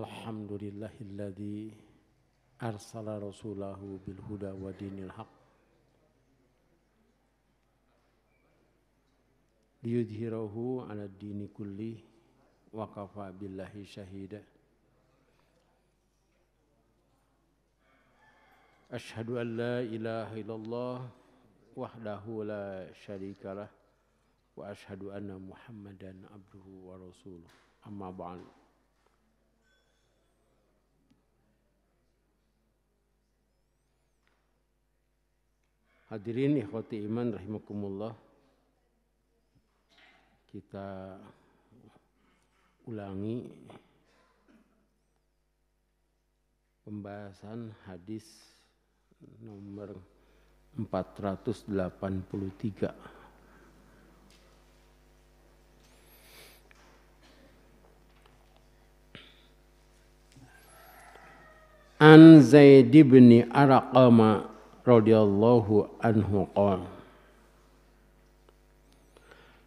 Alhamdulillahilladzi arsala rasulahu bil huda wa dinil haq liyudhhirahu 'ala dini kulli wa kafa billahi syahida. Asyhadu an la ilaha illallah wahdahu la syarikalah wa asyhadu anna Muhammadan abduhu wa rasuluh. Amma ba'd. Hadirin ikhwati iman rahimakumullah, kita ulangi pembahasan hadis nomor 483. An Zaid bin Arqam radhiyallahu anhu qala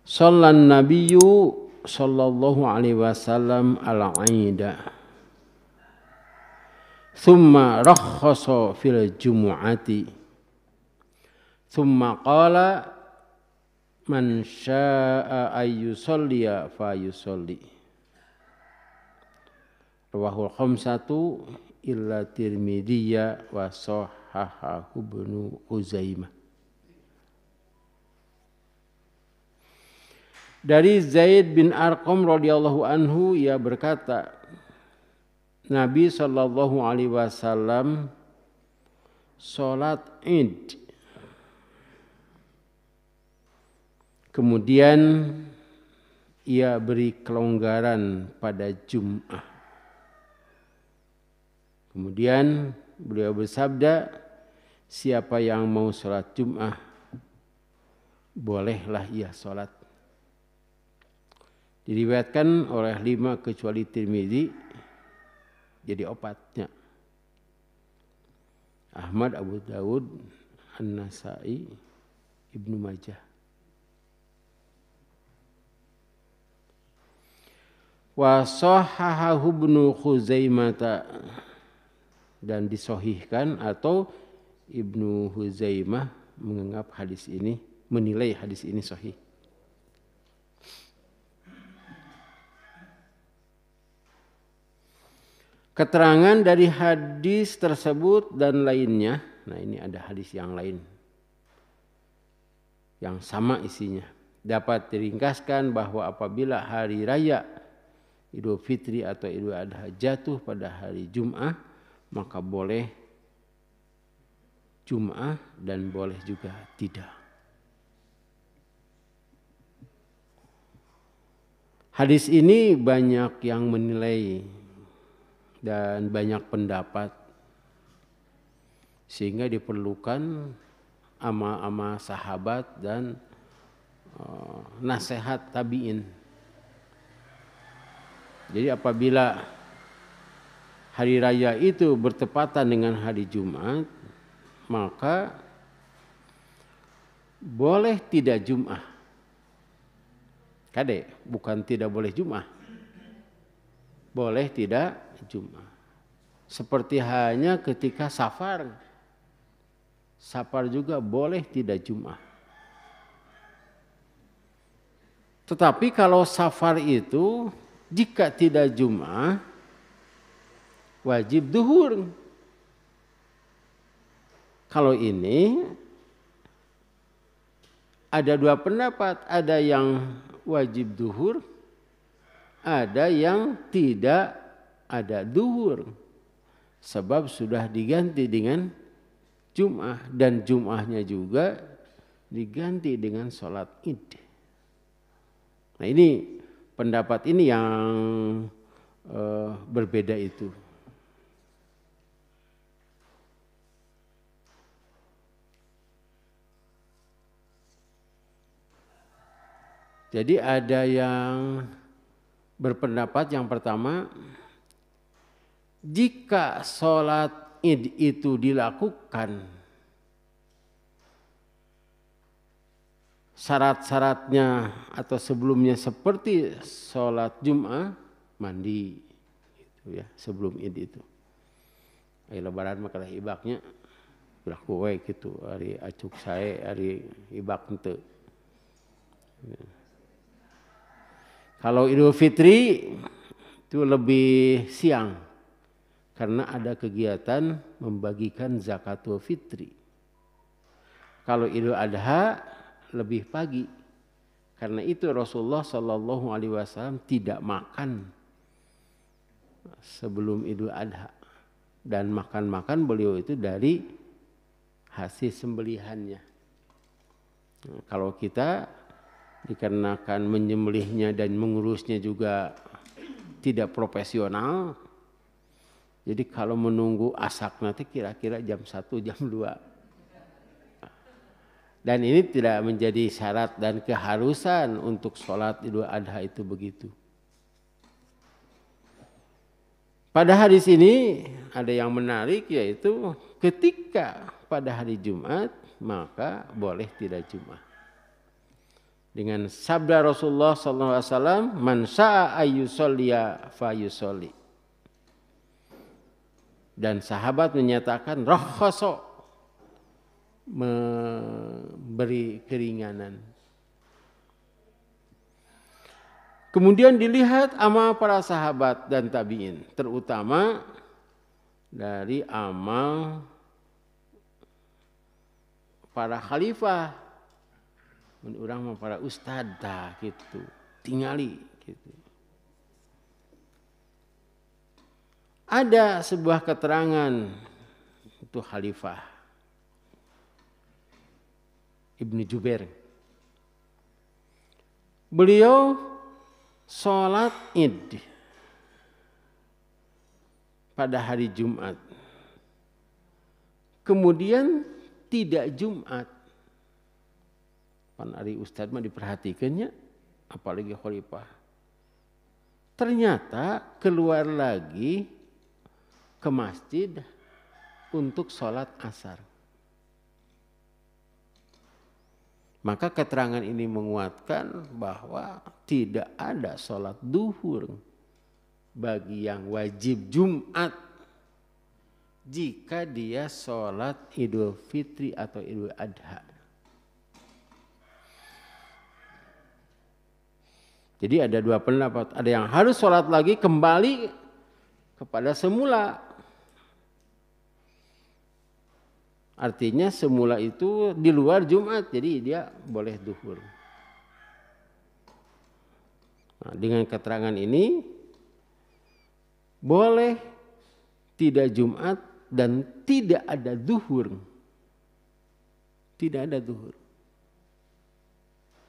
Sallan nabiyyu sallallahu alaihi wasallam al-aida thumma rakhasa fil jumu'ati thumma qala man syaa'a ayyusalliya fayusalli. Rawahul khamsatu illa Tirmidzi wa sahahahu Ibnu Khuzaimah. Dari Zaid bin Arqam radhiyallahu anhu, ia berkata, Nabi sallallahu alaihi wasallam salat Id. Kemudian ia beri kelonggaran pada Jum'ah. Kemudian beliau bersabda, siapa yang mau sholat Jum'ah, bolehlah ia sholat. Diriwayatkan oleh 5 kecuali Tirmidzi, jadi opatnya. Ahmad, Abu Dawud, An-Nasai, Ibnu Majah. Wa sahahahu Ibnu Khuzaimah, dan disohihkan atau Ibnu Khuzaimah menganggap hadis ini, menilai hadis ini sahih. Keterangan dari hadis tersebut dan lainnya, nah ini ada hadis yang lain yang sama isinya, dapat diringkaskan bahwa apabila hari raya Idul Fitri atau Idul Adha jatuh pada hari Jum'ah, maka boleh Jum'ah dan boleh juga tidak. Hadis ini banyak yang menilai dan banyak pendapat, sehingga diperlukan amal-amal sahabat dan nasihat tabi'in. Jadi apabila hari raya itu bertepatan dengan hari Jumat, maka boleh tidak Jum'ah. Kade, bukan tidak boleh Jum'ah. Boleh tidak Jum'ah. Seperti hanya ketika safar. Safar juga boleh tidak Jum'ah. Tetapi kalau safar itu jika tidak Jum'ah, wajib duhur. Kalau ini ada 2 pendapat, ada yang wajib duhur, ada yang tidak ada duhur, sebab sudah diganti dengan Jum'ah, dan Jum'ahnya juga diganti dengan sholat Id. Nah ini pendapat ini yang berbeda itu. Jadi ada yang berpendapat yang pertama, jika sholat Id itu dilakukan syarat-syaratnya atau sebelumnya seperti sholat Jum'ah, mandi. gitu ya, sebelum Id itu. Hari lebaran mah kalah ibaknya ulah kue gitu, hari acuk sae, hari ibak henteu. Kalau Idul Fitri itu lebih siang karena ada kegiatan membagikan zakatul fitri. Kalau Idul Adha lebih pagi. Karena itu Rasulullah Shallallahu Alaihi Wasallam tidak makan sebelum Idul Adha, dan makan beliau itu dari hasil sembelihannya. Nah, kalau kita dikarenakan menyembelihnya dan mengurusnya juga tidak profesional, jadi kalau menunggu asak nanti kira-kira jam 1 jam 2. Dan ini tidak menjadi syarat dan keharusan untuk sholat Idul Adha itu begitu. Pada hadis ini ada yang menarik, yaitu ketika pada hari Jumat maka boleh tidak Jumat. Dengan sabda Rasulullah SAW, man syaa ayyusolliya fayusolli. Dan sahabat menyatakan rakhasa, memberi keringanan. Kemudian dilihat amal para sahabat dan tabi'in, terutama dari amal para khalifah, orang para ustadzah gitu, tingali gitu. Ada sebuah keterangan itu khalifah Ibnu Jubair. Beliau sholat Id pada hari Jumat. Kemudian tidak Jumat. Pan ari ustaz mah diperhatikannya, apalagi khalifah. Ternyata keluar lagi ke masjid untuk sholat asar. Maka keterangan ini menguatkan bahwa tidak ada sholat duhur bagi yang wajib Jumat jika dia sholat Idul Fitri atau Idul Adha. Jadi ada dua pendapat. Ada yang harus sholat lagi kembali kepada semula. Artinya semula itu di luar Jumat, jadi dia boleh duhur. Nah, dengan keterangan ini boleh tidak Jumat dan tidak ada duhur. Tidak ada duhur.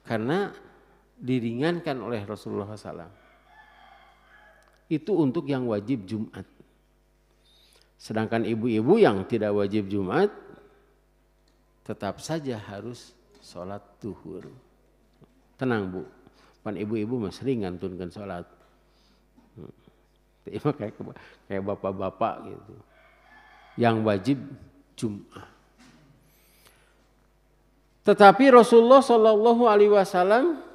Karena diringankan oleh Rasulullah SAW. Itu untuk yang wajib Jumat. Sedangkan ibu-ibu yang tidak wajib Jumat tetap saja harus sholat duhur. Tenang Bu, pan ibu-ibu mah sering ngantunkan sholat. Kayak bapak-bapak gitu. Yang wajib Jumat. Tetapi Rasulullah Shallallahu Alaihi Wasallam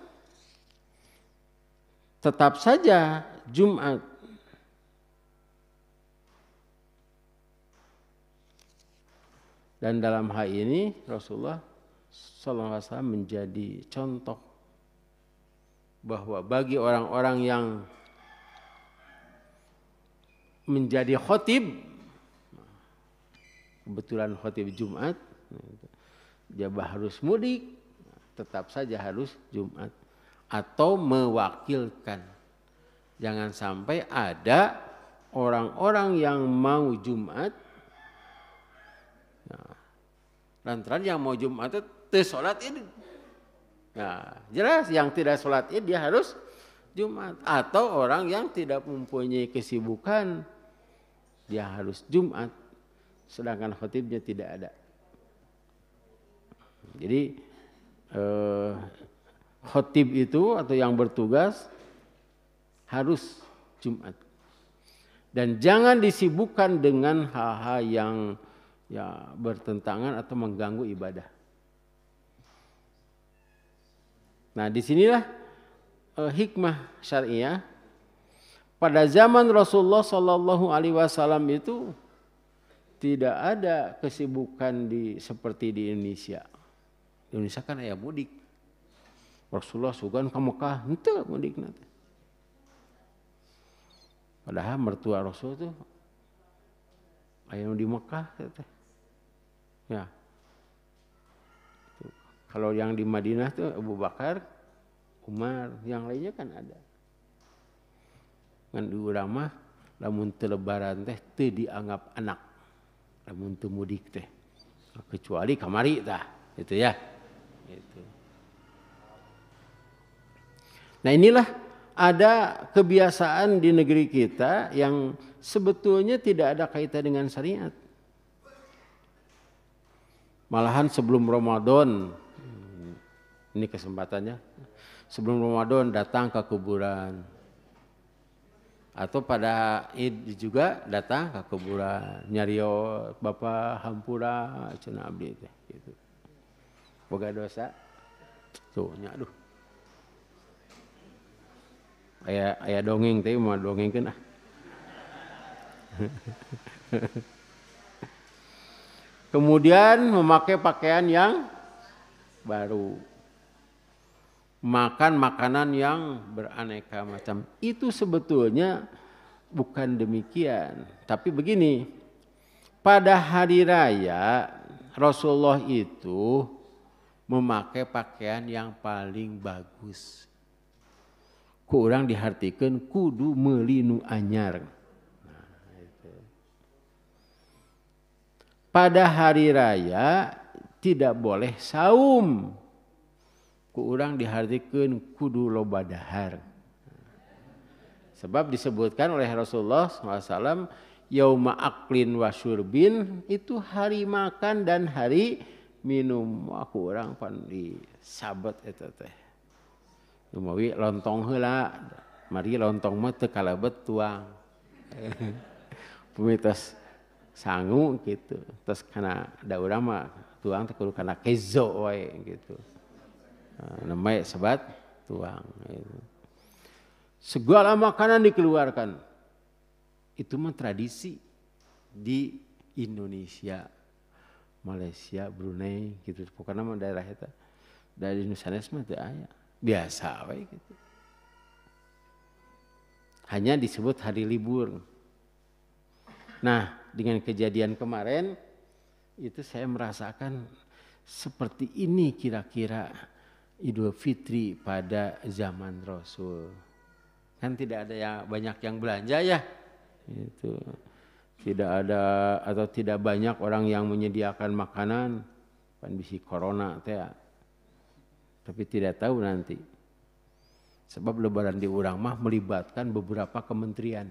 tetap saja Jumat. Dan dalam hal ini Rasulullah SAW menjadi contoh bahwa bagi orang-orang yang menjadi khotib, kebetulan khotib Jumat, dia harus mudik, tetap saja harus Jumat atau mewakilkan. Jangan sampai ada orang-orang yang mau Jumat, lantaran yang mau Jumat itu sholat Id. Nah, jelas yang tidak sholat Id dia harus Jumat. Atau orang yang tidak mempunyai kesibukan dia harus Jumat. Sedangkan khotibnya tidak ada. Jadi khotib itu atau yang bertugas harus Jumat. Dan jangan disibukkan dengan hal-hal yang bertentangan atau mengganggu ibadah. Nah, disinilah hikmah syariah pada zaman Rasulullah Shallallahu Alaihi Wasallam itu tidak ada kesibukan seperti di Indonesia. Di Indonesia kan aya mudik. Rasulullah sugan ke Mekah, henteu mudik nanti. Padahal mertua Rasul tuh aya di Mekah teh. Ya. Kalau yang di Madinah tuh Abu Bakar, Umar, yang lainnya kan ada. Ngan di urang mah lamun teu lebaran teh teu dianggap anak. Lamun teu mudik teh. Kecuali kamari tah, gitu ya. Gitu. Nah, inilah ada kebiasaan di negeri kita yang sebetulnya tidak ada kaitan dengan syariat. Malahan sebelum Ramadan, ini kesempatannya, sebelum Ramadan datang ke kuburan. Atau pada Id juga datang ke kuburan, nyarios Bapak hampura cenah abdi teh gitu. Boga dosa. Tuh nya aduh. Aya dongeng teh mah dongengkeun ah. Kemudian memakai pakaian yang baru. Makan makanan yang beraneka macam. Itu sebetulnya bukan demikian. Tapi begini, pada hari raya Rasulullah itu memakai pakaian yang paling bagus. Ku urang dihartikeun kudu meuli nu anyar. Nah, itu. Pada hari raya tidak boleh saum. Ku urang dihartikeun kudu loba dahar. Sebab disebutkan oleh Rasulullah SAW, yauma aklin wa syurbin, itu hari makan dan hari minum. Aku urang pan disabet eta teh. Lumawi lontong heula, mari lontong mah teu kalebet tuang. Pumitos sangu gitu. Terus kana da urang mah tuang teh kudu kana kezo wae gitu. Namanya sebat tuang. Segala makanan dikeluarkan. Itu mah tradisi di Indonesia, Malaysia, Brunei gitu. Pokoknya mah daerah eta. Dari Nusantara mah teu aya. Biasa we gitu. Hanya disebut hari libur. Nah, dengan kejadian kemarin itu saya merasakan seperti ini kira-kira Idul Fitri pada zaman Rasul. Kan tidak ada yang banyak yang belanja ya. Itu. Tidak ada atau tidak banyak orang yang menyediakan makanan. Pandisi corona teh. Tapi tidak tahu nanti. Sebab lebaran di urang mah melibatkan beberapa kementerian.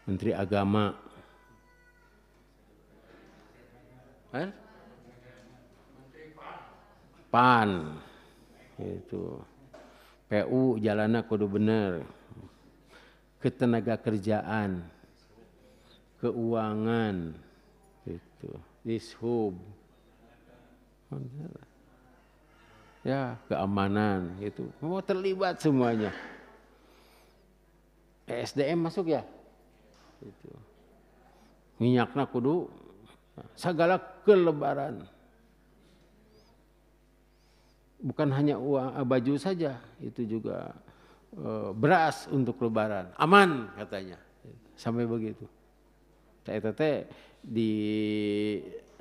Menteri Agama. PAN itu PU jalannya kudu bener, ketenaga kerjaan, keuangan itu, dishub, ya keamanan gitu, mau terlibat semuanya. SDM masuk ya, itu minyakna kudu segala kelebaran. Bukan hanya uang baju saja, itu juga beras untuk lebaran. Aman katanya. Sampai begitu. Tete di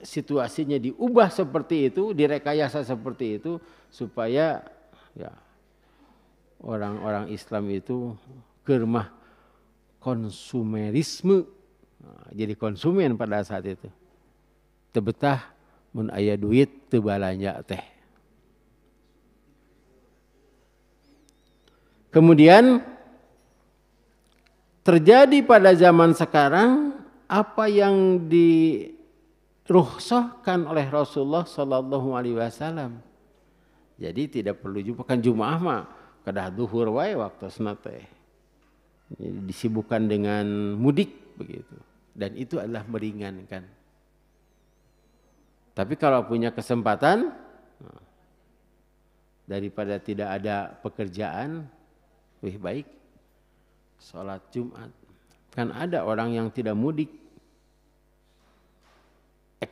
situasinya diubah seperti itu, direkayasa seperti itu supaya ya orang-orang Islam itu kermah konsumerisme. Nah, jadi konsumen pada saat itu. Teu betah mun aya duit teu balanja teh. Kemudian terjadi pada zaman sekarang apa yang dirukhsahkan oleh Rasulullah Sallallahu Alaihi Wasallam. Jadi tidak perlu kan Jumaah mah kedah duhur wae waktosna teh. Disibukkan dengan mudik begitu. Dan itu adalah meringankan. Tapi kalau punya kesempatan daripada tidak ada pekerjaan, lebih baik sholat Jumat. Kan ada orang yang tidak mudik.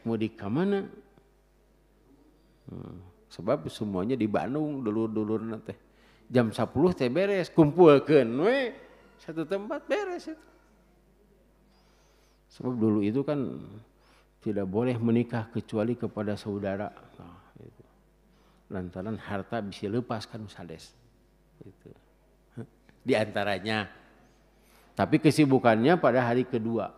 Mudik ke mana? Sebab semuanya di Bandung dulur-dulur nanti. Jam 10 teh beres, kumpulkeun we satu tempat beres itu. Sebab dulu itu kan tidak boleh menikah kecuali kepada saudara. Nah, itu. Lantaran harta bisa lepas kan sades. Itu. Di antaranya. Tapi kesibukannya pada hari kedua.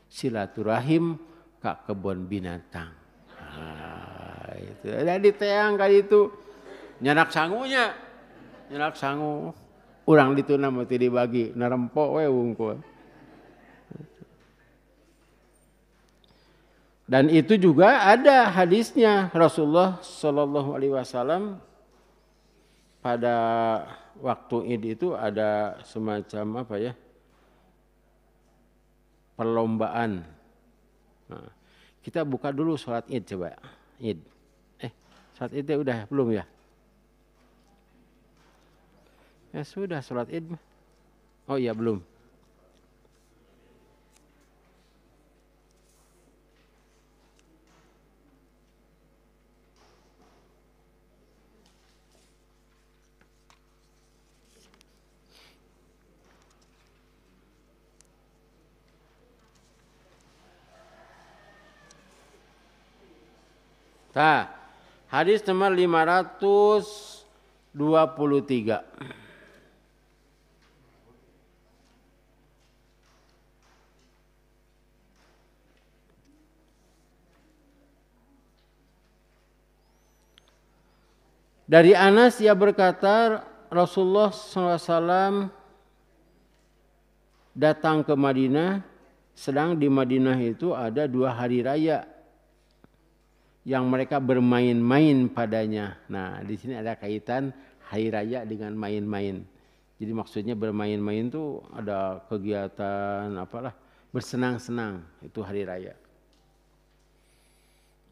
Silaturahim ke kebun binatang. Nah, itu. Ada di teang kali itu. Nyanak sangunya. Nyanak sangu. Urang ditu nama ti dibagi. Narempok we wungkul. Dan itu juga ada hadisnya Rasulullah Shallallahu Alaihi Wasallam pada waktu Id itu ada semacam apa ya perlombaan. Nah, kita buka dulu sholat Id coba Id. Sholat Id udah belum ya? Ya sudah sholat Id. Oh iya belum. Nah, hadis nomor 523. Dari Anas ia berkata Rasulullah SAW datang ke Madinah, sedang di Madinah itu ada 2 hari raya yang mereka bermain-main padanya. Nah, di sini ada kaitan hari raya dengan main-main. Jadi maksudnya bermain-main itu ada kegiatan apalah, bersenang-senang, itu hari raya.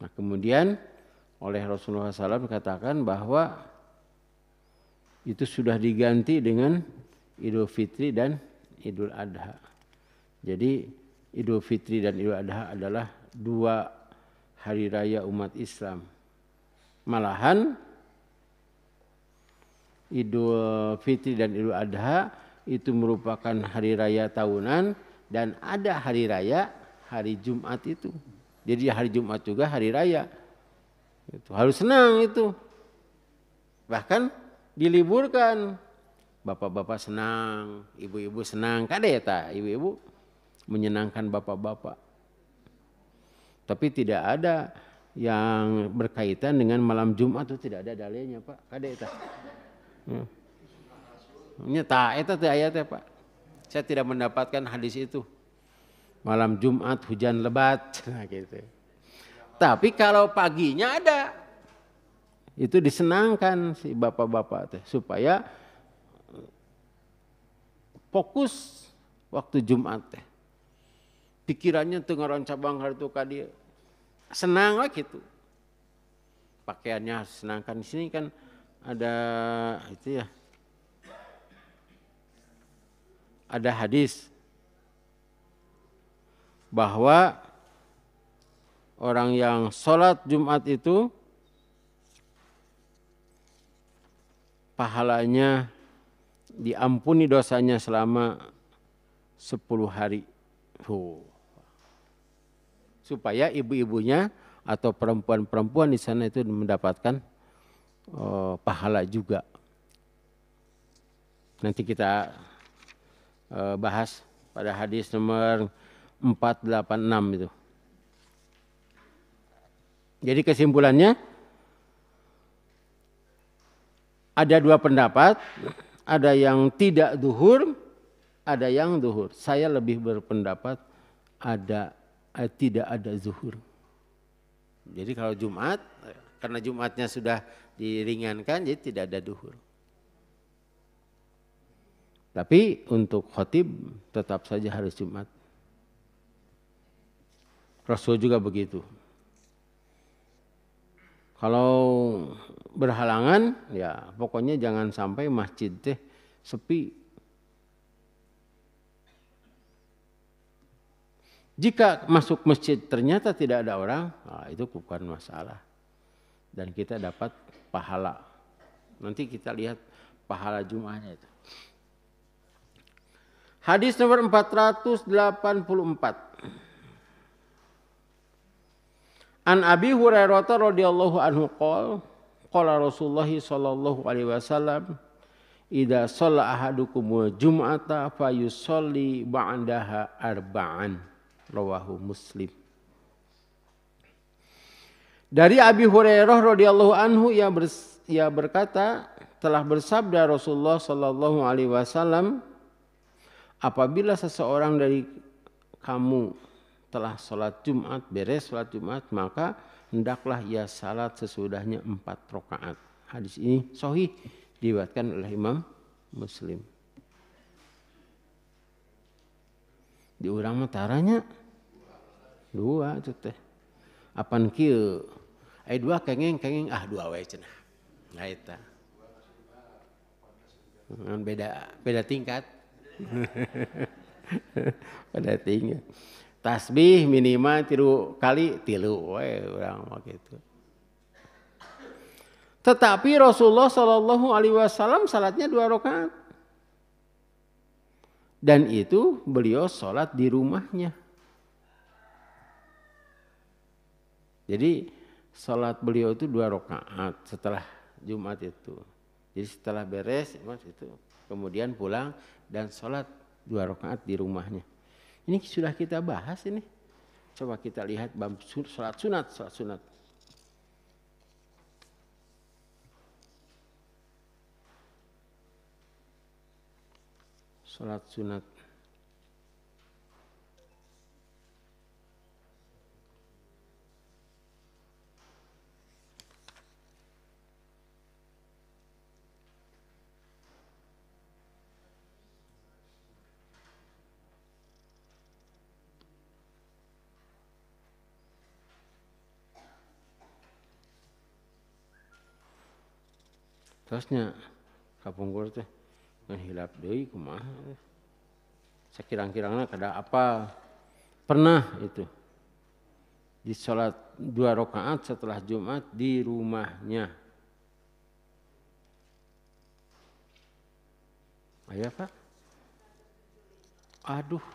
Nah, kemudian oleh Rasulullah SAW katakan bahwa itu sudah diganti dengan Idul Fitri dan Idul Adha. Jadi Idul Fitri dan Idul Adha adalah 2 hari raya umat Islam. Malahan Idul Fitri dan Idul Adha itu merupakan hari raya tahunan dan ada hari raya hari Jumat itu. Jadi hari Jumat juga hari raya. Itu harus senang itu. Bahkan diliburkan. Bapak-bapak senang, ibu-ibu senang. Kadeta ibu-ibu menyenangkan bapak-bapak. Tapi tidak ada yang berkaitan dengan malam Jumat itu tidak ada dalilnya Pak. Kadeta. Nyata eta teh ayatnya Pak. Saya tidak mendapatkan hadis itu. Malam Jumat hujan lebat nah gitu. Tapi kalau paginya ada. Itu disenangkan si bapak-bapak teh supaya fokus waktu Jumat teh. Pikirannya tengah cabang hartu kadi senang lah gitu. Pakaiannya senangkan di sini kan ada itu ya. Ada hadis bahwa orang yang sholat Jumat itu pahalanya diampuni dosanya selama 10 hari. Supaya ibu-ibunya atau perempuan-perempuan di sana itu mendapatkan pahala juga. Nanti kita bahas pada hadis nomor 486 itu. Jadi kesimpulannya ada 2 pendapat, ada yang tidak zuhur, ada yang zuhur. Saya lebih berpendapat tidak ada zuhur. Jadi kalau Jumat, karena Jumatnya sudah diringankan, jadi tidak ada zuhur. Tapi untuk khotib tetap saja harus Jumat. Rasul juga begitu. Kalau berhalangan, ya pokoknya jangan sampai masjid teh sepi. Jika masuk masjid ternyata tidak ada orang, itu bukan masalah. Dan kita dapat pahala. Nanti kita lihat pahala Jum'ahnya itu. Hadis nomor 484. An Abi Hurairah radhiyallahu anhu qala Rasulullah sallallahu alaihi wasallam idza shalla ahadukumul jum'ata fayusalli ba'daha arba'an rawahu Muslim. Dari Abi Hurairah radhiyallahu anhu ia berkata, telah bersabda Rasulullah sallallahu alaihi wasallam, apabila seseorang dari kamu telah sholat Jumat, beres sholat Jumat, maka hendaklah ia salat sesudahnya 4 rakaat. Hadis ini sahih diriwayatkan oleh Imam Muslim. Diurang mataranya 2 itu teh. Apan kieu? Ai 2 kengeng 2 wae cenah. Nah eta. Beda tingkat. Beda tingkat. Tasbih minimal 3 kali 3 wae urang mah kitu. Tetapi Rasulullah Shallallahu alaihi wasallam salatnya 2 rakaat. Dan itu beliau sholat di rumahnya. Jadi sholat beliau itu 2 rakaat setelah Jumat itu. Jadi setelah beres itu kemudian pulang dan sholat 2 rakaat di rumahnya. Ini sudah kita bahas ini. Coba kita lihat bab sholat sunat. Sholat sunat. Terusnya kapungkur teh ngehilap deui kumaha. Sakirang-kirangna kada apa pernah itu di sholat 2 rakaat setelah Jumat di rumahnya. Aya Pak? Aduh.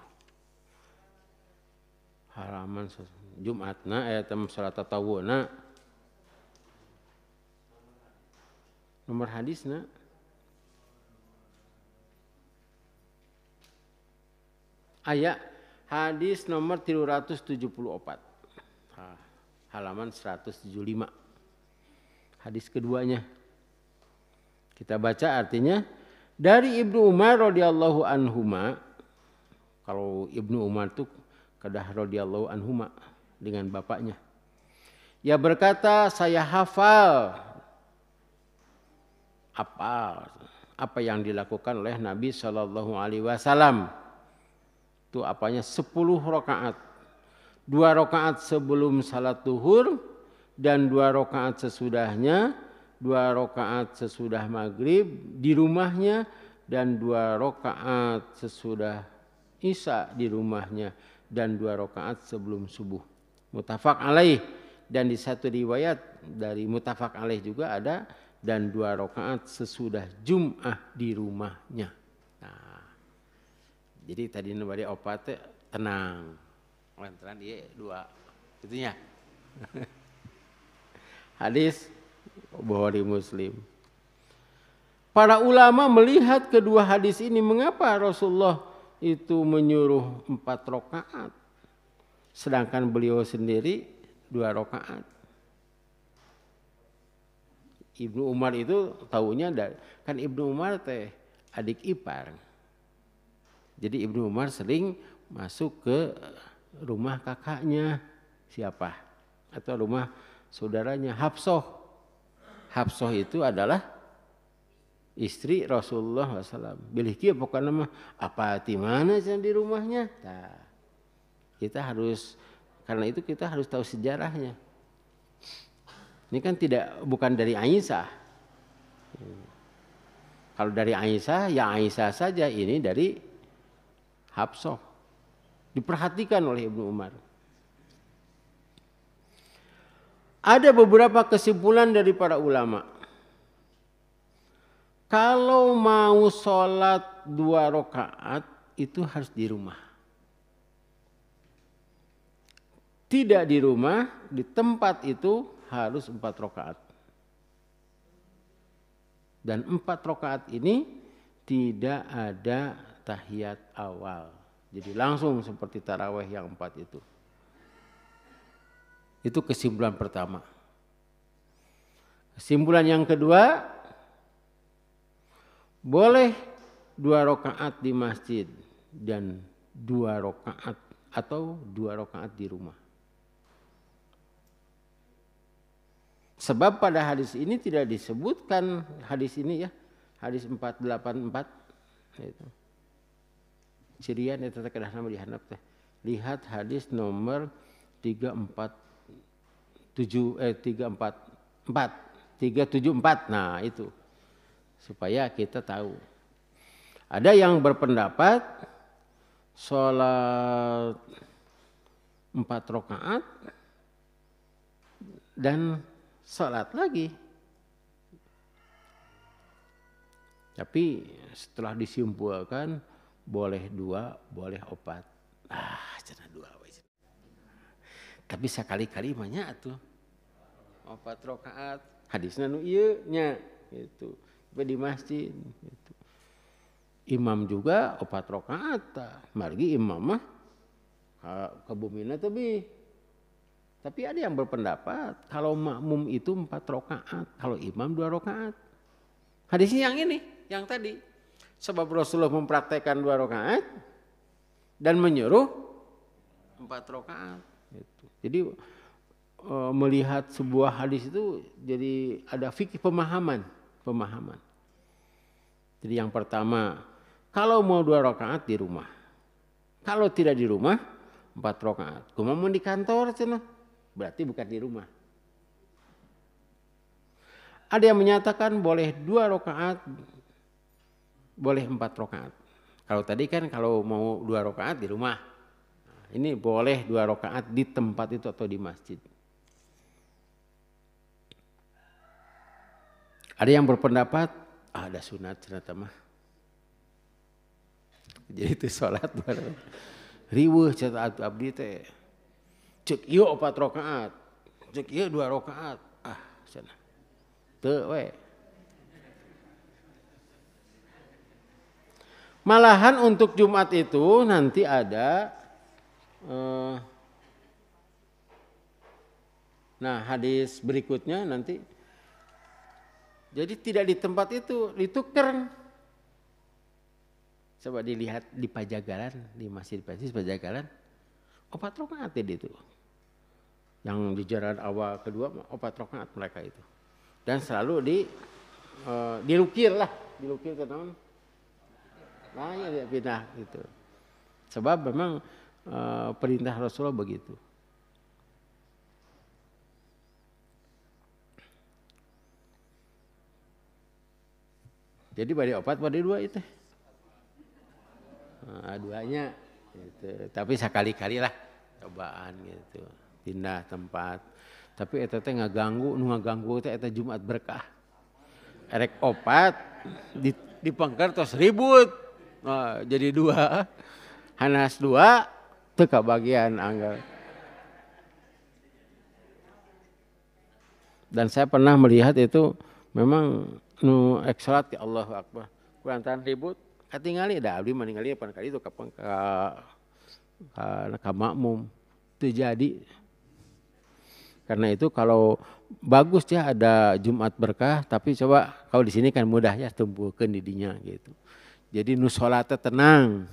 Halaman Jumatna aya tem salat tatawu'na. Nomor hadisna aya hadis nomor 374. Halaman 175. Hadis keduanya. Kita baca artinya dari Ibnu Umar radhiyallahu anhuma. Kalau Ibnu Umar itu kadah radhiyallahu anhuma dengan bapaknya. Ia berkata, saya hafal apa yang dilakukan oleh Nabi Shallallahu alaihi wasallam. Itu apanya 10 rakaat. 2 rakaat sebelum salat zuhur dan 2 rakaat sesudahnya, 2 rakaat sesudah maghrib di rumahnya dan 2 rakaat sesudah isya di rumahnya dan 2 rakaat sebelum subuh. Muttafaq alaih. Dan di satu riwayat dari muttafaq alaih juga ada dan 2 rakaat sesudah Jum'ah di rumahnya. Nah, jadi tadi nabari opat tenang. Lantaran dia 2. Itunya. Hadis Bukhari Muslim. Para ulama melihat kedua hadis ini, mengapa Rasulullah itu menyuruh 4 rakaat sedangkan beliau sendiri 2 rakaat. Ibnu Umar itu tahunya kan Ibnu Umar teh adik ipar. Jadi Ibnu Umar sering masuk ke rumah kakaknya siapa atau rumah saudaranya Hafsah. Hafsah itu adalah istri Rasulullah SAW. Bilih kieu pokokna mah apa di mana di rumahnya. Nah, kita harus karena itu kita harus tahu sejarahnya. Ini kan bukan dari Aisyah. Kalau dari Aisyah, ya Aisyah saja. Ini dari Hafsah. Diperhatikan oleh Ibnu Umar. Ada beberapa kesimpulan dari para ulama. Kalau mau sholat 2 rakaat itu harus di rumah. Tidak di rumah, di tempat itu harus 4 rakaat. Dan 4 rakaat ini tidak ada tahiyat awal. Jadi langsung seperti tarawih yang 4 itu. Itu kesimpulan pertama. Kesimpulan yang kedua, boleh 2 rakaat di masjid dan 2 rakaat atau 2 rakaat di rumah. Sebab pada hadis ini tidak disebutkan hadis ini ya, hadis 484 itu. Cirian itu kedah nama dihandap teh. Lihat hadis nomor 374. Nah, itu. Supaya kita tahu. Ada yang berpendapat sholat 4 rakaat dan sholat lagi. Tapi setelah disimpulkan boleh 2, boleh 4. Cenah 2. Tapi sekali-kali banyak tuh 4 rakaat. Hadisnya nu ieu nya gitu. Di masjid gitu. Imam juga 4 rakaat. Margi imam mah kebumina tebih. Tapi ada yang berpendapat kalau makmum itu 4 rakaat, kalau imam 2 rakaat. Hadisnya yang ini, yang tadi. Sebab Rasulullah mempraktekkan 2 rakaat dan menyuruh 4 rakaat. Gitu. Jadi melihat sebuah hadis itu jadi ada fikih pemahaman. Jadi yang pertama, kalau mau 2 rakaat di rumah. Kalau tidak di rumah, 4 rakaat. Kumaha mun di kantor cenah? Berarti bukan di rumah. Ada yang menyatakan boleh 2 rakaat, boleh 4 rakaat. Kalau tadi kan kalau mau 2 rakaat di rumah. Nah, ini boleh 2 rakaat di tempat itu atau di masjid. Ada yang berpendapat ada sunat ternyata mah. Jadi itu sholat bareng. Riweuh cenah abdi teh. Cek ieu 4 rakaat. Cek ieu 2 rakaat. Cenah. Teu we. Malahan untuk Jumat itu nanti ada hadis berikutnya nanti. Jadi tidak di tempat itu, ditukar. Coba dilihat di Pajagalan, di Masjid Pajagalan. 4 rakaat itu. Yang di jalan awal kedua 4 rakaat mereka itu. Dan selalu dilukir ke naon. Nah, ya dia pindah gitu. Sebab memang perintah Rasulullah begitu. Jadi bade 4 bade 2 itu. Duanya gitu. Tapi sekali-kali lah cobaan gitu. Pindah tempat. Tapi eta teh ngaganggu teh eta Jumat berkah. Erek 4 dipengker tos ribut. Jadi 2. Hanas 2 teu kabagian anggar. Dan saya pernah melihat itu memang nu salat ke Allahu Akbar. Kurantan ribut katingali da abdi maningali pan kali itu ka makmum teu jadi. Karena itu kalau bagus ya ada Jumat berkah, tapi coba kalau di sini kan mudah ya tumpukeun di dinya gitu. Jadi nu salat tenang,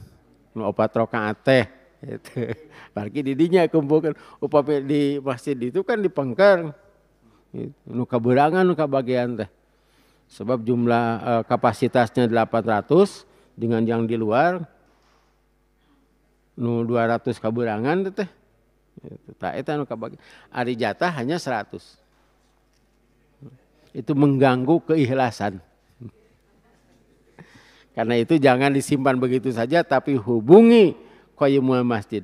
nu 4 rakaat teh gitu. Bagi di dinya kumpulkeun upami di masjid itu kan dipengker. Gitu. Nu kaberangan nu kabagian teh. Sebab jumlah kapasitasnya 800 dengan yang di luar nu 200 kaberangan teh. Tak eta nu kabagi. Ari jatah hanya 100. Itu mengganggu keikhlasan. Karena itu jangan disimpan begitu saja tapi hubungi qayyimul masjid.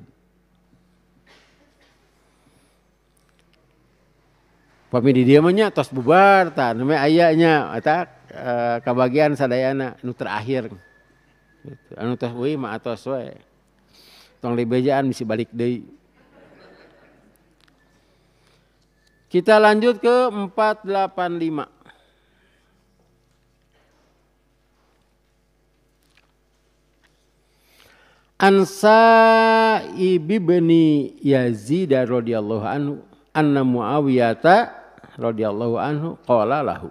Pami di dieu mah nya tos bubar tah namanya ayanya eta kabagian sadayana nu terakhir. Gitu. Anu tos euy mah atos we. Tong libejaan misi balik deui. Kita lanjut ke 485. Ansa ibni Yazid radhiyallahu anhu anna Muawiyah radhiyallahu anhu qala lahu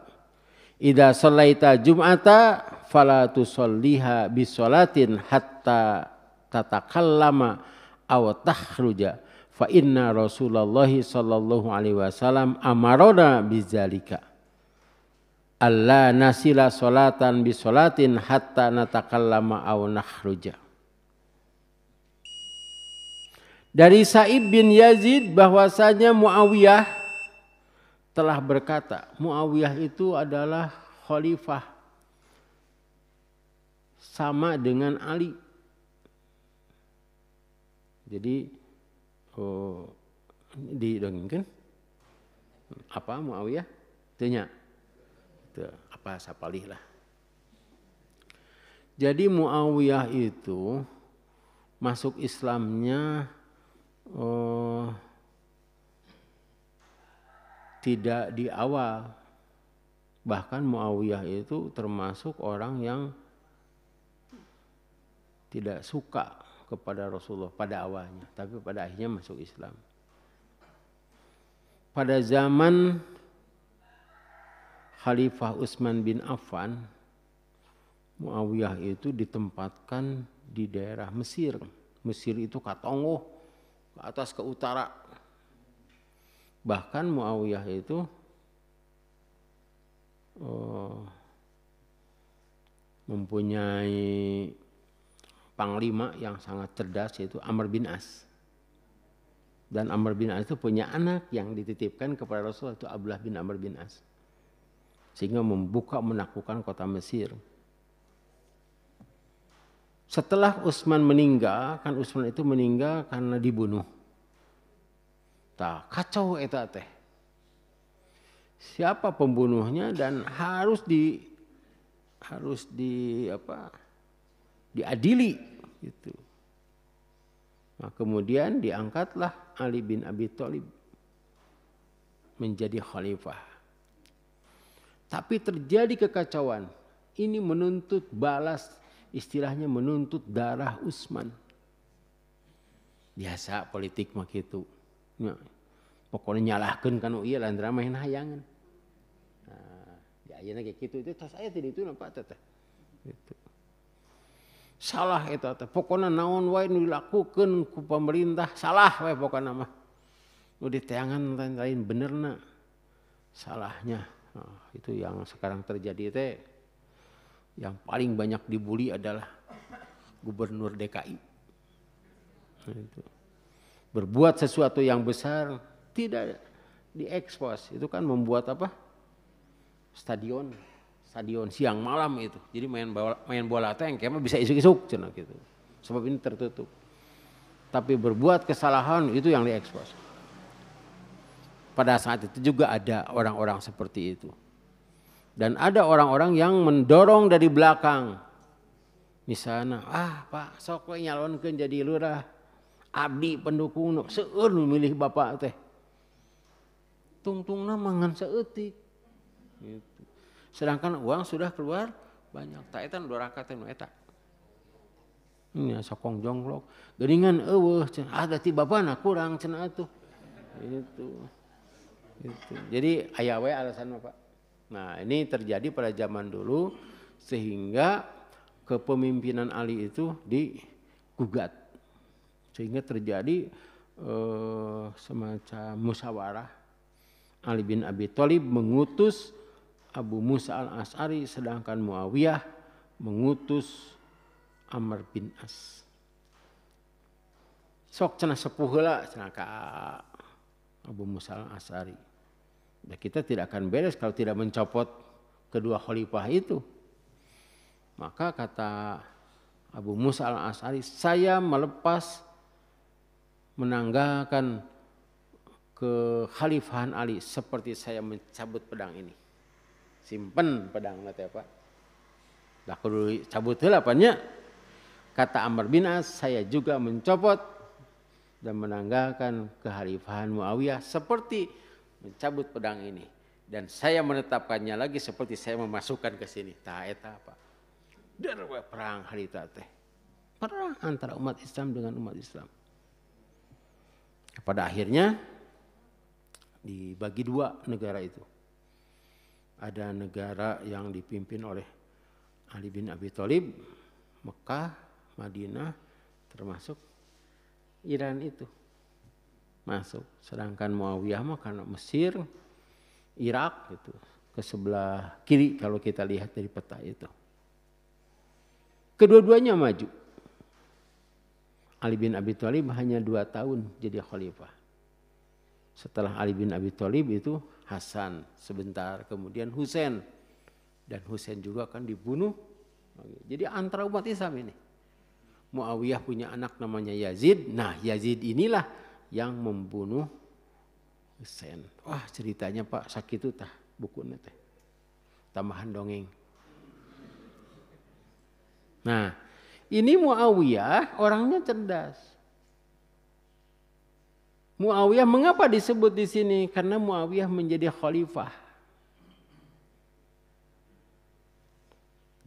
idza shallaita jum'ata fala tusalliha bisolatin hatta tatakallama aw takhruja fa inna Rasulullah sallallahu alaihi wasallam amarona bizalika alla nasila salatan bisolatin hatta natakallama aw nakhruja. Dari Sa'ib bin Yazid bahwasanya Muawiyah telah berkata, Muawiyah itu adalah khalifah sama dengan Ali. Jadi didengkeun apa Muawiyah? Tanya. Apa sapalih lah. Jadi Muawiyah itu masuk Islamnya tidak di awal. Bahkan Muawiyah itu termasuk orang yang tidak suka kepada Rasulullah pada awalnya, tapi pada akhirnya masuk Islam. Pada zaman Khalifah Utsman bin Affan, Muawiyah itu ditempatkan di daerah Mesir. Mesir itu katonggoh ke atas ke utara. Bahkan Muawiyah itu mempunyai panglima yang sangat cerdas, yaitu Amr bin As. Dan Amr bin As itu punya anak yang dititipkan kepada Rasulullah, itu Abdullah bin Amr bin As. Sehingga membuka menaklukkan kota Mesir. Setelah Utsman meninggal, kan Utsman itu meninggal karena dibunuh. Tah, kacau eta teh. Siapa pembunuhnya dan harus diadili gitu. Nah, kemudian diangkatlah Ali bin Abi Thalib menjadi khalifah. Tapi terjadi kekacauan. Ini menuntut balas, istilahnya menuntut darah Utsman. Biasa politik mah kitu. Ya, pokoknya nyalahkeun kana ieu lantaran main hayangan. Nah, ya ayeuna ge kitu itu tos aya teh itu napa teh. Gitu. Salah eta teh. Pokona naon wae nu dilakukeun ku pemerintah salah wae pokona mah. Nu diteangan lain benerna salahnya. Nah, itu yang sekarang terjadi teh. Yang paling banyak dibully adalah Gubernur DKI. Itu. Berbuat sesuatu yang besar tidak diekspos. Itu kan membuat apa? Stadion siang malam itu. Jadi main bola teh engke mah bisa isuk-isuk cenah gitu. Sebab ini tertutup. Tapi berbuat kesalahan itu yang diekspos. Pada saat itu juga ada orang-orang seperti itu. Dan ada orang-orang yang mendorong dari belakang. Misalnya, Pak sok we nyalonkeun jadi lurah. Abdi pendukung seueur nu milih bapak teh. Tungtungna mangan saeutik. Gitu. Sedangkan uang sudah keluar banyak. Tak eta doraka teh nu eta. Nya sokong jonglok. Geuningan eueuh cenah da ti bapana kurang cenah atuh. Itu. Jadi aya we alasan Pak. Nah, ini terjadi pada zaman dulu sehingga kepemimpinan Ali itu digugat. Sehingga terjadi semacam musyawarah. Ali bin Abi Thalib mengutus Abu Musa al-Asy'ari, sedangkan Muawiyah mengutus Amr bin As. Sok cenah sepuh heula cenah ka Abu Musa al-Asy'ari. Nah, kita tidak akan beres kalau tidak mencopot kedua khalifah itu. Maka kata Abu Musa al-Asy'ari, saya melepas menanggalkan kekhalifahan Ali seperti saya mencabut pedang ini. Simpen pedang nanti Pak. Lah kudu cabut heula apanya? Kata Amr bin As, saya juga mencopot dan menanggalkan kekhalifahan Muawiyah seperti mencabut pedang ini. Dan saya menetapkannya lagi seperti saya memasukkan ke sini. Tah eta apa? Darwa perang harita teh. Perang antara umat Islam dengan umat Islam. Pada akhirnya dibagi dua negara itu. Ada negara yang dipimpin oleh Ali bin Abi Thalib, Mekah, Madinah, termasuk Iran itu masuk. Sedangkan Muawiyah mah karena Mesir, Irak itu ke sebelah kiri kalau kita lihat dari peta itu. Kedua-duanya maju. Ali bin Abi Thalib hanya 2 tahun jadi khalifah. Setelah Ali bin Abi Thalib itu Hasan sebentar, kemudian Husain. Dan Husain juga kan dibunuh. Jadi antara umat Islam ini. Muawiyah punya anak namanya Yazid. Nah Yazid inilah yang membunuh Husain. Wah ceritanya Pak sakit itu tah bukunya teh. Tambahan dongeng. Nah ini Muawiyah orangnya cerdas. Muawiyah mengapa disebut di sini? Karena Muawiyah menjadi khalifah.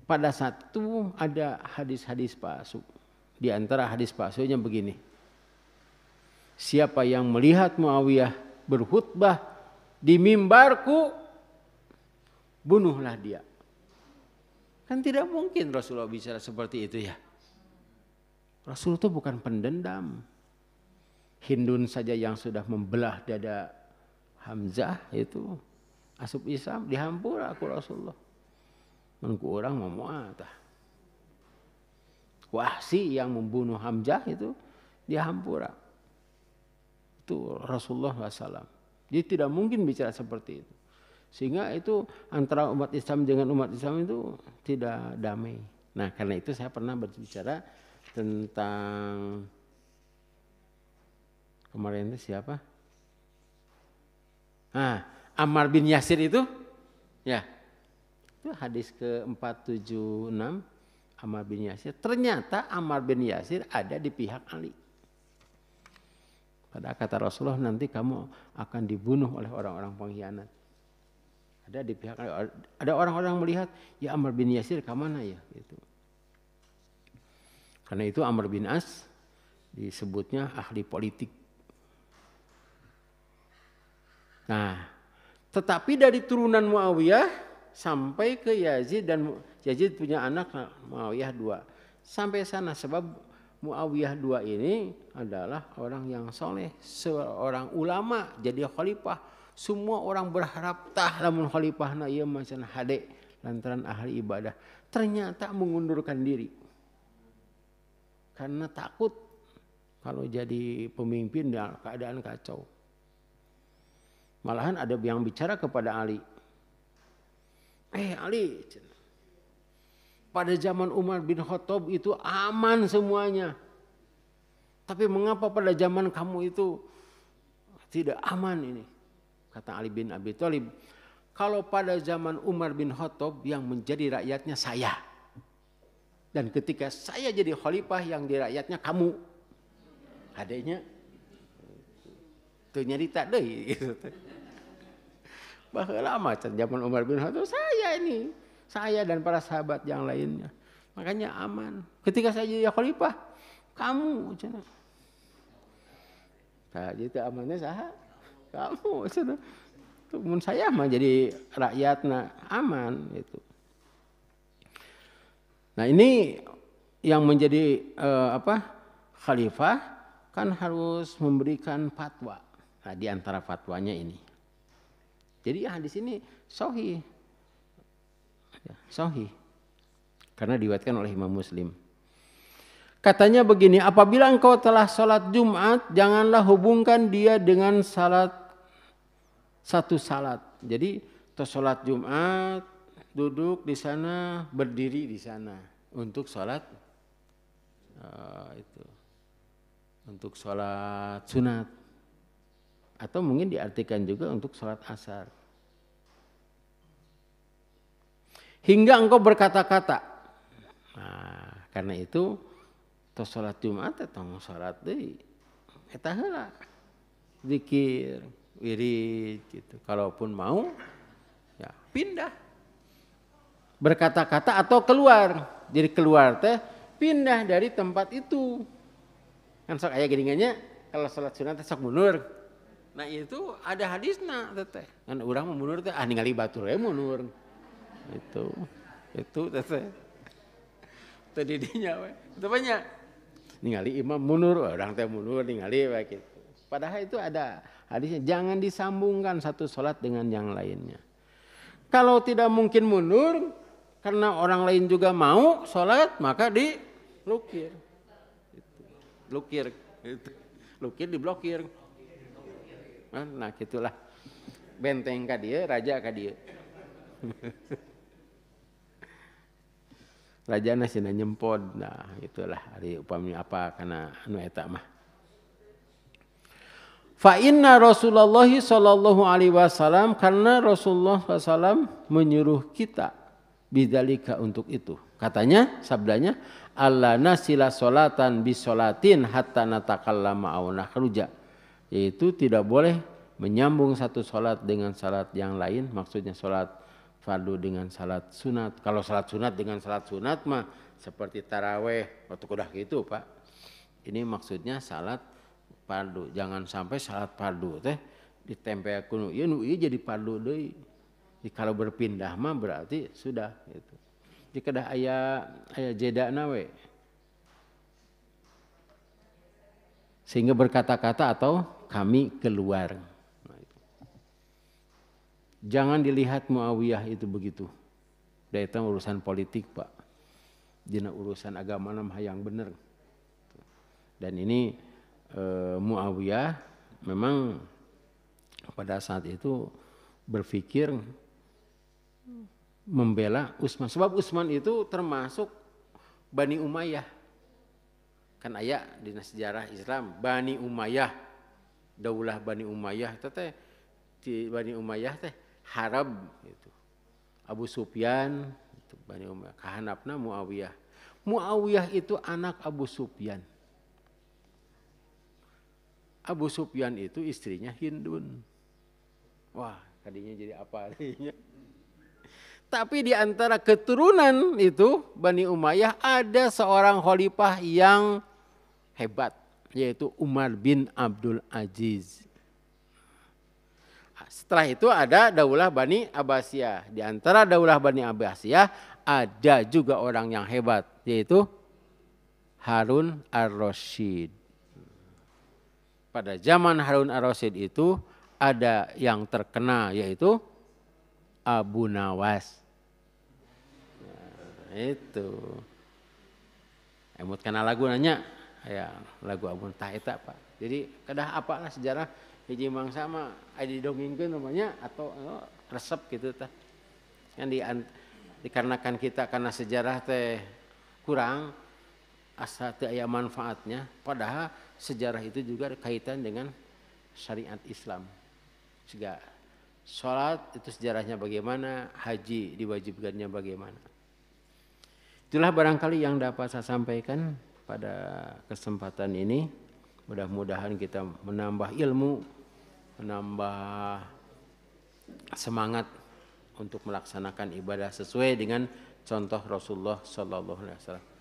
Pada saat itu ada hadis-hadis palsu. Di antara hadis palsunya begini. Siapa yang melihat Muawiyah berkhutbah di mimbarku, bunuhlah dia. Kan tidak mungkin Rasulullah bicara seperti itu ya. Rasul itu bukan pendendam. Hindun saja yang sudah membelah dada Hamzah itu asup Islam dihampura aku Rasulullah. Menku orang mau tah. Wahsi yang membunuh Hamzah itu dihampura. Itu Rasulullah SAW. Jadi tidak mungkin bicara seperti itu. Sehingga itu antara umat Islam dengan umat Islam itu tidak damai. Nah karena itu saya pernah berbicara tentang kemarin itu siapa? Ammar bin Yasir itu ya. Itu hadis ke-476 Ammar bin Yasir. Ternyata Ammar bin Yasir ada di pihak Ali. Pada kata Rasulullah nanti kamu akan dibunuh oleh orang-orang pengkhianat. Ada di pihak Ali. Ada orang-orang melihat ya Ammar bin Yasir ke mana ya gitu. Karena itu Amr bin As disebutnya ahli politik. Nah, tetapi dari turunan Muawiyah sampai ke Yazid dan Yazid punya anak Muawiyah 2. Sampai sana sebab Muawiyah 2 ini adalah orang yang soleh, seorang ulama jadi khalifah. Semua orang berharap tah lamun khalifahna ieu macam hade lantaran ahli ibadah. Ternyata mengundurkan diri. Karena takut kalau jadi pemimpin dalam keadaan kacau. Malahan ada yang bicara kepada Ali. Ali, pada zaman Umar bin Khattab itu aman semuanya. Tapi mengapa pada zaman kamu itu tidak aman ini? Kata Ali bin Abi Thalib. Kalau pada zaman Umar bin Khattab yang menjadi rakyatnya saya. Dan ketika saya jadi khalifah yang di rakyatnya kamu. Adanya tuh nyerita deh gitu. Bahwa lama zaman Umar bin Khattab saya dan para sahabat yang lainnya. Makanya aman. Ketika saya jadi khalifah kamu cenah. Nah, gitu amannya saha? Kamu cenah. Mun saya mah jadi rakyatna aman gitu. Nah ini yang menjadi khalifah kan harus memberikan fatwa. Nah di antara fatwanya ini. Jadi hadis ini sahih. Ya, sahih. Karena diriwayatkan oleh Imam Muslim. Katanya begini, apabila engkau telah salat Jumat, janganlah hubungkan dia dengan satu salat. Jadi salat Jumat duduk di sana, berdiri di sana untuk sholat Itu untuk sholat sunat, atau mungkin diartikan juga untuk sholat asar. Hingga engkau berkata-kata. Nah, karena itu tos sholat Jumat atau sholat deui eta heula. Zikir, wirid gitu. Kalaupun mau ya pindah. Berkata-kata atau keluar. Jadi keluar teh pindah dari tempat itu. Kan sok aya geuningannya kalau sholat sunat teh sok mundur. Nah itu ada hadisna teh. Kan urang mundur teh ningali batur we mundur. Itu teh. Tadi dinya we. Teu banyak. Ningali imam mundur, orang teh mundur ningali we kitu. Padahal itu ada hadisnya, jangan disambungkan satu sholat dengan yang lainnya. Kalau tidak mungkin mundur karena orang lain juga mau sholat, maka dilukir. Lukir diblokir. Nah gitulah. Benteng ka dieu, raja ka dieu. Rajana cenah nyempod. Nah itulah ari upami apa kana anu eta mah. Fa inna Rasulullah sallallahu alaihi wasallam, karena Rasulullah SAW menyuruh kita bidzalika untuk itu. Katanya, sabdanya, alla nasila salatan bisolatin hatta natakallama aw nakhruja. Yaitu tidak boleh menyambung satu salat dengan salat yang lain, maksudnya salat fardu dengan salat sunat. Kalau salat sunat dengan salat sunat mah seperti taraweh, waktu kudah gitu, Pak. Ini maksudnya salat fardu. Jangan sampai salat fardu teh ditempelkeun ieu nu ieu jadi fardu deui. Kalau berpindah mah berarti sudah gitu. Jika dah aya jedana we. Sehingga berkata-kata atau kami keluar. Nah, itu. Jangan dilihat Muawiyah itu begitu. Itu urusan politik, Pak. Dina urusan agama mah yang bener. Dan ini Muawiyah memang pada saat itu berpikir membela Utsman. Sebab Utsman itu termasuk Bani Umayyah. Kan aya di sejarah Islam Bani Umayyah, daulah Bani Umayyah teh di Bani Umayyah teh Harab gitu. Abu Sufyan itu Bani Umayyah, kahanapna Muawiyah. Muawiyah itu anak Abu Sufyan. Abu Sufyan itu istrinya Hindun. Wah, tadinya jadi apa artinya? Tapi di antara keturunan itu Bani Umayyah ada seorang khalifah yang hebat, yaitu Umar bin Abdul Aziz. Setelah itu ada daulah Bani Abbasiyah. Di antara daulah Bani Abbasiyah ada juga orang yang hebat, yaitu Harun ar-Rasyid. Pada zaman Harun ar-Rasyid itu ada yang terkena, yaitu Abu Nawas. Nah, itu. Emut kana lagu nanya, ya lagu Abu Tahita Pak. Jadi kedah apalah sejarah hiji mangsa mah aya didongengkeun namanya atau resep gitu tah. Kan dikarenakan kita karena sejarah teh kurang asa teu aya manfaatnya, padahal sejarah itu juga kaitan dengan syariat Islam. Juga sholat itu sejarahnya bagaimana, haji diwajibkannya bagaimana. Itulah barangkali yang dapat saya sampaikan pada kesempatan ini. Mudah-mudahan kita menambah ilmu, menambah semangat untuk melaksanakan ibadah sesuai dengan contoh Rasulullah SAW.